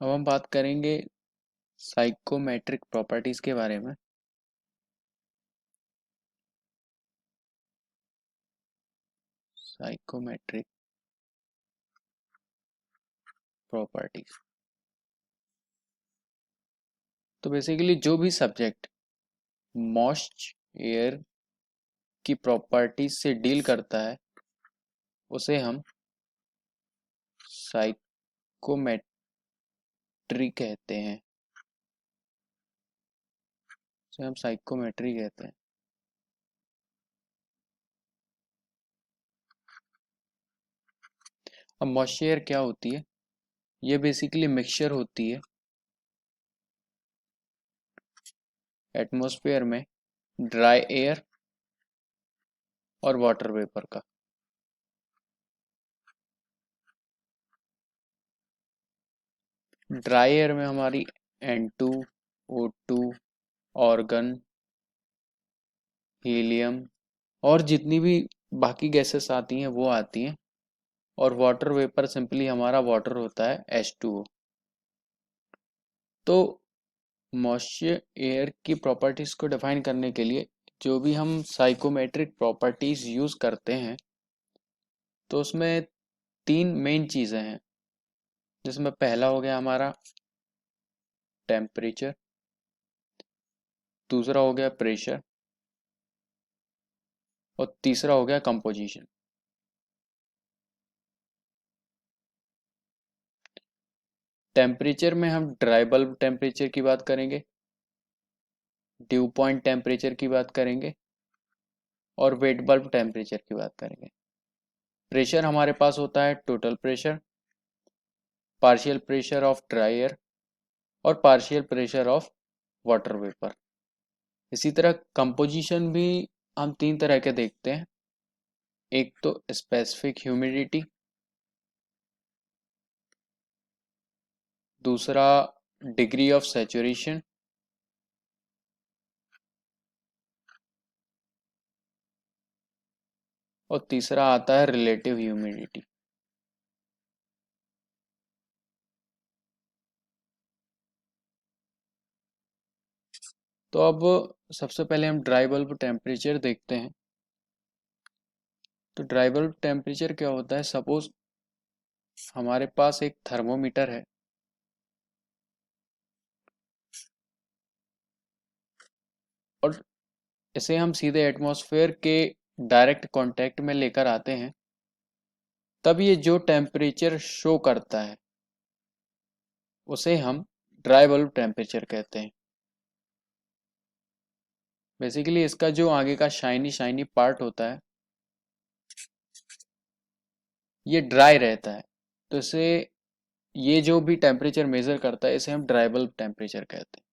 अब हम बात करेंगे साइकोमेट्रिक प्रॉपर्टीज के बारे में। साइकोमेट्रिक प्रॉपर्टीज तो बेसिकली जो भी सब्जेक्ट मॉइस्ट एयर की प्रॉपर्टीज से डील करता है उसे हम साइकोमेट्री कहते हैं। उसे हम साइकोमेट्री कहते हैं। अब मॉइस्ट एयर क्या होती है? ये बेसिकली मिक्सचर होती है एटमॉस्फेयर में ड्राई एयर और वाटर वेपर का। ड्राई एयर में हमारी N2, O2, ऑर्गन, हीलियम और जितनी भी बाकी गैसेस आती हैं वो आती हैं। और वाटर वेपर सिंपली हमारा वाटर होता है H2O। तो मॉइस्चर एयर की प्रॉपर्टीज को डिफाइन करने के लिए जो भी हम साइकोमेट्रिक प्रॉपर्टीज यूज करते हैं तो उसमें तीन मेन चीजें हैं, जिसमें पहला हो गया हमारा टेम्परेचर, दूसरा हो गया प्रेशर और तीसरा हो गया कंपोजिशन। टेम्परेचर में हम ड्राई बल्ब टेम्परेचर की बात करेंगे, ड्यू पॉइंट टेम्परेचर की बात करेंगे और वेट बल्ब टेम्परेचर की बात करेंगे। प्रेशर हमारे पास होता है total pressure, partial pressure of dry air और partial pressure of water vapour. इसी तरह कंपोजिशन भी हम तीन तरह के देखते हैं। एक तो स्पेसिफिक ह्यूमिडिटी, दूसरा डिग्री ऑफ सैचुरेशन और तीसरा आता है रिलेटिव ह्यूमिडिटी। तो अब सबसे पहले हम ड्राई बल्ब टेम्परेचर देखते हैं। तो ड्राई बल्ब टेम्परेचर क्या होता है? सपोज हमारे पास एक थर्मोमीटर है और इसे हम सीधे एटमॉस्फेयर के डायरेक्ट कांटेक्ट में लेकर आते हैं, तब ये जो टेम्परेचर शो करता है उसे हम ड्राई बल्ब टेम्परेचर कहते हैं। बेसिकली इसका जो आगे का शाइनी शाइनी पार्ट होता है ये ड्राई रहता है, तो इसे ये जो भी टेम्परेचर मेजर करता है इसे हम ड्राई बल्ब टेम्परेचर कहते हैं।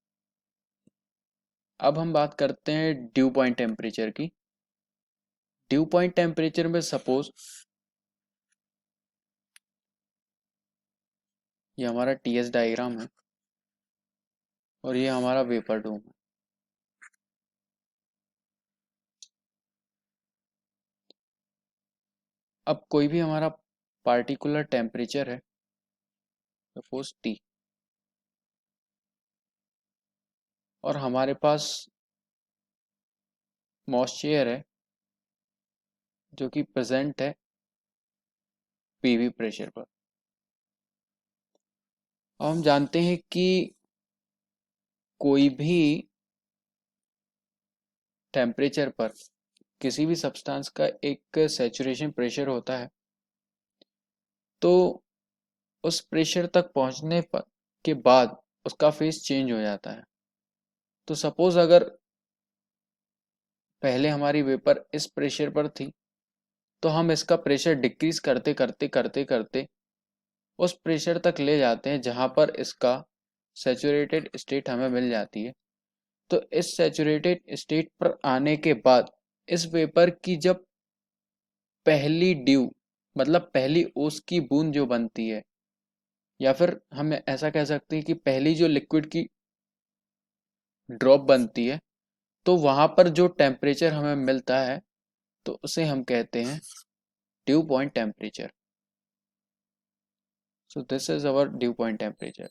अब हम बात करते हैं ड्यू पॉइंट टेम्परेचर की। ड्यू पॉइंट टेम्परेचर में सपोज ये हमारा टीएस डायग्राम है और ये हमारा वेपर डोम है। अब कोई भी हमारा पार्टिकुलर टेम्परेचर है, सपोज टी, और हमारे पास मॉइस्चर है जो कि प्रेजेंट है पीवी प्रेशर पर। अब हम जानते हैं कि कोई भी टेम्परेचर पर किसी भी सब्सटेंस का एक सैचुरेशन प्रेशर होता है, तो उस प्रेशर तक पहुंचने पर के बाद उसका फेस चेंज हो जाता है। तो सपोज अगर पहले हमारी वेपर इस प्रेशर पर थी तो हम इसका प्रेशर डिक्रीज करते करते करते करते उस प्रेशर तक ले जाते हैं जहां पर इसका सैचुरेटेड स्टेट हमें मिल जाती है। तो इस सैचुरेटेड स्टेट पर आने के बाद इस वेपर की जब पहली ड्यू मतलब पहली ओस की बूंद जो बनती है, या फिर हम ऐसा कह सकते हैं कि पहली जो लिक्विड की ड्रॉप बनती है, तो वहां पर जो टेम्परेचर हमें मिलता है तो उसे हम कहते हैं due point temperature. So this is our due point temperature.